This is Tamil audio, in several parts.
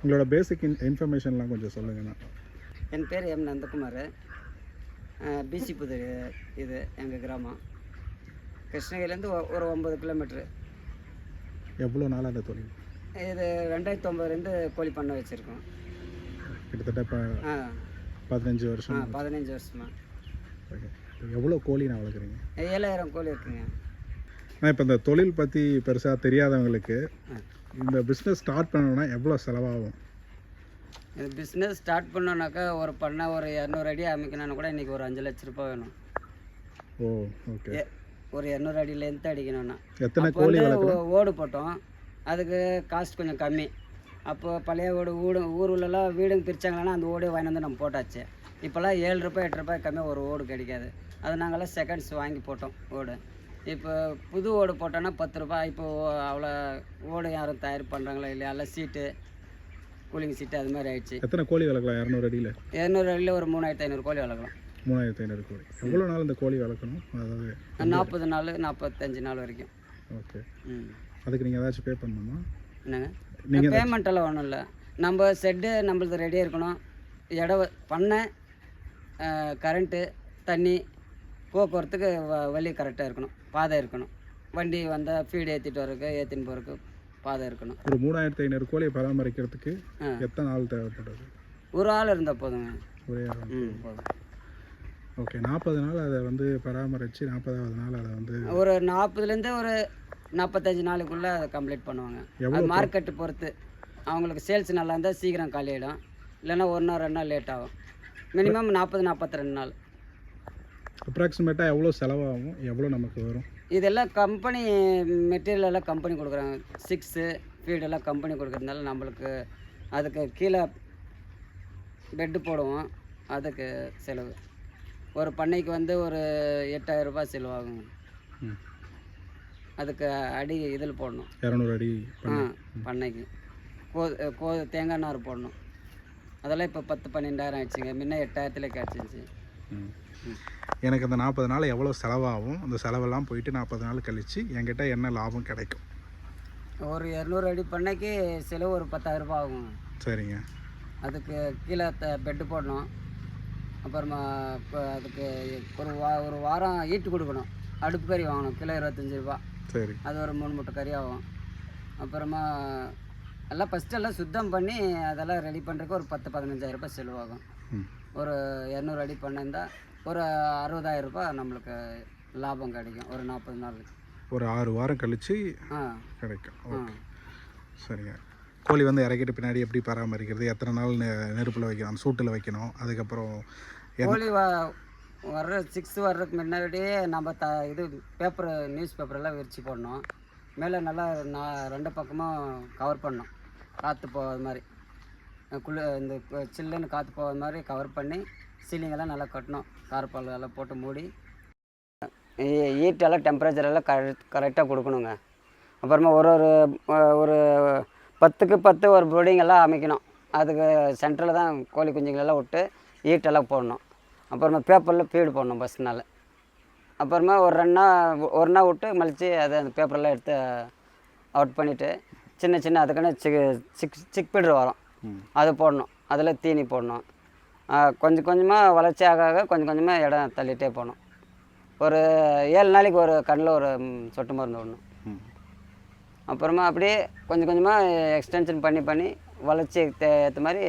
உங்களோட பேசிக் இன்ஃபர்மேஷன்லாம் கொஞ்சம் சொல்லுங்கண்ணா. என் பேர் எம் நந்தகுமார். பிசி புது இது எங்கள் கிராமம். கிருஷ்ணகிரிலேருந்து ஒரு 9 கிலோமீட்ரு. எவ்வளோ நாள் அந்த தொழில்? இது 2009 கோழி பண்ண வச்சுருக்கோம். கிட்டத்தட்ட இப்போ 15 வருஷம். 15 வருஷமா. ஓகே. எவ்வளோ கோழி நான் வளர்க்குறீங்க? 7000 கோழி இருக்குங்க. இப்போ இந்த தொழில் பற்றி பெருசாக தெரியாதவங்களுக்கு இந்த பிஸ்னஸ் ஸ்டார்ட் பண்ணணுன்னா எவ்வளோ செலவாகும்? இந்த பிஸ்னஸ் ஸ்டார்ட் பண்ணோன்னாக்கா ஒரு பண்ண ஒரு 200 அடி அமைக்கணும்னா கூட இன்றைக்கி ஒரு 5 லட்ச ரூபா வேணும். ஓ ஓகே. ஒரு 200 அடி லென்த் அடிக்கணும்னா. எத்தனை கோழி வளர்க்கலாம்? ஓடு போட்டோம், அதுக்கு காஸ்ட் கொஞ்சம் கம்மி. அப்போ பழைய ஊருலலாம் வீடுங்க பிரித்தாங்களா அந்த ஓடே வாங்கி வந்து நம்ம போட்டாச்சு. இப்போல்லாம் 7 ரூபாய் 8 ரூபாய் கம்மியாக ஒரு ஓடு கிடைக்காது. அது நாங்கள்லாம் செகண்ட்ஸ் வாங்கி போட்டோம் ஓடு. இப்போ புது ஓடு போட்டோன்னா 10 ரூபாய். இப்போது அவ்வளோ ஓடு யாரும் தயார் பண்ணுறாங்களோ இல்லையா, எல்லாம் சீட்டு கூலிங் சீட்டு அது மாதிரி ஆயிடுச்சு. எத்தனை கோழி வளர்க்கலாம் 200 அடியில்? 200 அடியில் ஒரு 3500 கோழி வளர்க்கலாம். 3500 கோழி. எவ்வளோ நாள் இந்த கோழி வளர்க்கணும்? அதாவது 40 நாள் 45 நாள் வரைக்கும். ஓகே. அதுக்கு நீங்கள் ஏதாச்சும் பே பண்ணணுமா? என்னங்க? நீங்கள் பேமெண்ட்டெல்லாம் ஒன்றும் இல்லை. நம்ம செட்டு நம்மளுக்கு ரெடியாக இருக்கணும். இடம் பண்ணை, கரண்ட்டு, தண்ணி, போக்குவரத்துக்கு வழி கரெக்டாக இருக்கணும், பாதை இருக்கணும். வண்டி வந்தால் ஃபீடு ஏற்றிட்டு வரக்கு ஏற்றின்னு போகிறதுக்கு பாதை இருக்கணும். ஒரு 3500 கோழியை பராமரிக்கிறதுக்கு எத்தனை ஆள் தேவைப்படுது? ஒரு ஆள் இருந்தால் போதுங்க. ஒரே ஆள் போதும். ஓகே. 40 நாள் அதை வந்து பராமரித்து 40வது நாள் அதை வந்து ஒரு 40லேருந்து ஒரு 45 நாளுக்குள்ளே அதை கம்ப்ளீட் பண்ணுவாங்க. அது மார்க்கெட்டு பொறுத்து. அவங்களுக்கு சேல்ஸ் நல்லா இருந்தால் சீக்கிரம் காலியாகிடும், இல்லைன்னா 1 நாள் 2 நாள் லேட் ஆகும். மினிமம் 40-42 நாள். அப்ராக்சிமேட்டாக எவ்வளோ செலவாகும், எவ்வளோ நமக்கு வரும்? இதெல்லாம் கம்பெனி மெட்டீரியல் எல்லாம் கம்பெனி கொடுக்குறாங்க. 6 ஃபீடெல்லாம் கம்பெனி கொடுக்குறதுனால நம்மளுக்கு அதுக்கு கீழே பெட்டு போடுவோம், அதுக்கு செலவு. ஒரு பண்ணைக்கு வந்து ஒரு 8000 ரூபாய் செலவாகும். அதுக்கு அடி இதில் போடணும், 200 அடி பண்ணைக்கு தேங்காய் நார் போடணும். அதெல்லாம் இப்போ 10-12 ஆயிடுச்சுங்க. முன்ன 8000 கிடச்சிச்சு. எனக்கு அந்த 40 நாள் எவ்வளோ செலவாகும், அந்த செலவெல்லாம் போயிட்டு 40 நாள் கழித்து என்கிட்ட என்ன லாபம் கிடைக்கும்? ஒரு 200 அடி பண்ணைக்கு செலவு ஒரு 10,000 ரூபாய் ஆகும். சரிங்க. அதுக்கு கீழே பெட்டு போடணும். அப்புறமா இப்போ அதுக்கு ஒரு வாரம் ஈட்டு கொடுக்கணும். அடுப்பு கறி வாங்கணும், கிலோ 25 ரூபா. சரி. அது ஒரு 3 மூட்டை கறி ஆகும். அப்புறமா எல்லாம் ஃபஸ்ட்டெல்லாம் சுத்தம் பண்ணி அதெல்லாம் ரெடி பண்ணுறதுக்கு ஒரு 10-15,000 ரூபாய் செலவாகும். ஒரு 200 அடி பண்ணியிருந்தால் ஒரு 60,000 ரூபாய் நம்மளுக்கு லாபம் கிடைக்கும் ஒரு 40 நாளுக்கு. ஒரு 6 வாரம் கழித்து கிடைக்கும். ஓகே. சரிங்க. கோழி வந்து இறக்கிட்டு பின்னாடி எப்படி பராமரிக்கிறது, எத்தனை நாள் நெருப்பில் வைக்கணும், சூட்டில் வைக்கணும்? அதுக்கப்புறம் கோழி வர்ற 6 வர்றதுக்கு முன்னாடியே நம்ம இது பேப்பர் நியூஸ் பேப்பரெல்லாம் விரித்து போடணும். மேலே நல்லா 2 பக்கமும் கவர் பண்ணணும், காற்று போகாத மாதிரி. இந்த சில்லுன்னு காற்று போகாத மாதிரி கவர் பண்ணி சீலிங்கெல்லாம் நல்லா கட்டணும். கார்பால் எல்லாம் போட்டு மூடி ஹீட்டெல்லாம் டெம்பரேச்சரெல்லாம் கரெக்டாக கொடுக்கணுங்க. அப்புறமா ஒரு 10க்கு 10 ஒரு ப்ரீடிங்கெல்லாம் அமைக்கணும். அதுக்கு சென்டரில் தான் கோழி குஞ்சுங்களெல்லாம் விட்டு ஹீட்டெல்லாம் போடணும். அப்புறமா பேப்பரில் ஃபீடு போடணும் ஃபஸ்ட் நாள். அப்புறமா ஒரு நாள் விட்டு மலித்து அதை அந்த பேப்பரெல்லாம் எடுத்து அவுட் பண்ணிவிட்டு சின்ன அதுக்கான சிக் ஃபீடர் வரும், அது போடணும். அதில் தீனி போடணும். கொஞ்சம் கொஞ்சமாக வளர்ச்சி ஆக கொஞ்சம் கொஞ்சமாக இடம் தள்ளிகிட்டே போகணும். ஒரு 7 நாளைக்கு ஒரு கண்ணில் ஒரு சொட்டு மருந்து விடணும். அப்புறமா அப்படியே கொஞ்சம் கொஞ்சமாக எக்ஸ்டென்ஷன் பண்ணி வளர்ச்சிக்கு ஏற்ற மாதிரி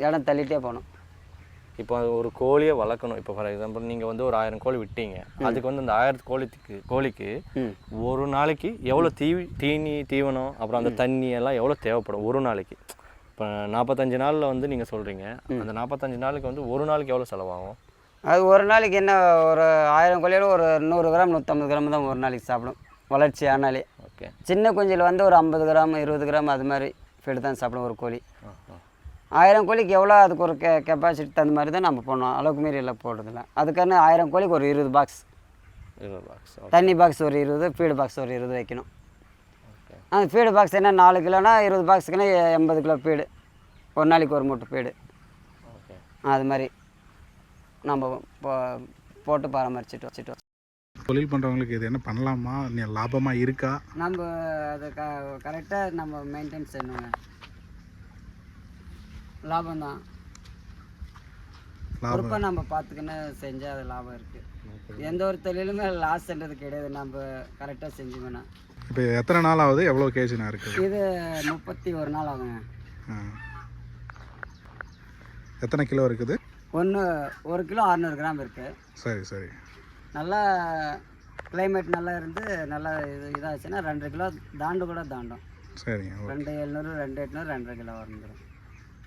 இடம் தள்ளிகிட்டே போகணும். இப்போ ஒரு கோழியை வளர்க்கணும். இப்போ ஃபார் எக்ஸாம்பிள் நீங்கள் வந்து ஒரு 1000 கோழி விட்டீங்க, அதுக்கு வந்து அந்த 1000 கோழிக்கு ஒரு நாளைக்கு எவ்வளோ தீவனம், அப்புறம் அந்த தண்ணி எல்லாம் எவ்வளோ தேவைப்படும் ஒரு நாளைக்கு? இப்போ 45 நாளில் வந்து நீங்கள் சொல்கிறீங்க, அந்த 45 நாளுக்கு வந்து ஒரு நாளைக்கு எவ்வளோ செலவாகும்? அது ஒரு நாளைக்கு என்ன, ஒரு 1000 கோழியோட ஒரு 100 கிராம் 150 கிராம் தான் ஒரு நாளைக்கு சாப்பிடும் வளர்ச்சி ஆனாலே. ஓகே. சின்ன குஞ்சில் வந்து ஒரு 50 கிராம் 20 கிராம் அது மாதிரி ஃபீடு தான் சாப்பிடும் ஒரு கோழி. 1000 கோழிக்கு எவ்வளோ அதுக்கு ஒரு கெப்பாசிட்டி தகுந்த மாதிரி தான் நம்ம போடணும். அளவுக்கு மீறி எல்லாம் போடுறதில்ல. அதுக்கான 1000 கோழிக்கு ஒரு 20 பாக்ஸ் தண்ணி பாக்ஸ் ஒரு 20, ஃபீடு பாக்ஸ் ஒரு 20 வைக்கணும். அந்த ஃபீடு பாக்ஸ் என்ன 4 கிலோனா 20 பாக்ஸுக்குன்னா 80 கிலோ ஃபீடு ஒரு நாளைக்கு ஒரு மூட்டை ஃபீடு. அது மாதிரி நம்ம போட்டு பராமரிச்சுட்டு வச்சுட்டு தொழில் பண்ணுறவங்களுக்கு இது என்ன பண்ணலாமா, லாபமாக இருக்கா? நம்ம அதை கரெக்டாக நம்ம மெயின்டைன் செய்யணுங்க. லாபம் தான். பொறுப்பாக நம்ம பார்த்துக்கின்னு செஞ்சால் அது லாபம் இருக்குது. எந்த ஒரு தொழிலுமே லாஸ்ன்றது கிடையாது, நம்ம கரெக்டாக செஞ்சோம்னா. இப்போ எத்தனை நாள் ஆகுது, எவ்வளோ கேஜினா இருக்குது? இது 31 நாள் ஆகுங்க. எத்தனை கிலோ இருக்குது? 1 கிலோ 600 கிராம் இருக்குது. சரி சரி. நல்லா கிளைமேட் நல்லா இருந்து நல்லா இதாச்சுன்னா 2 கிலோ கூட தாண்டும். சரிங்க. 2700 2800 2.5 கிலோ வந்துடும்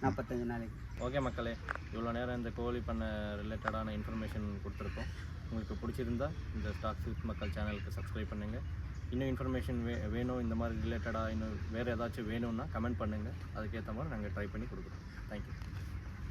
45 நாளைக்கு. ஓகே மக்களே, இவ்வளோ நேரம் இந்த கோழி பண்ண ரிலேட்டடான இன்ஃபர்மேஷன் கொடுத்துருக்கோம். உங்களுக்கு பிடிச்சிருந்தா இந்த ஸ்டாக் சில்க் மக்கள் சேனலுக்கு சப்ஸ்கிரைப் பண்ணுங்கள். இன்னும் இன்ஃபர்மேஷன் வேணும், இந்த மாதிரி ரிலேட்டடாக இன்னும் வேறு ஏதாச்சும் வேணும்னா கமெண்ட் பண்ணுங்கள். அதுக்கேற்ற மாதிரி நாங்கள் ட்ரை பண்ணி கொடுக்குறோம். தேங்க்யூ.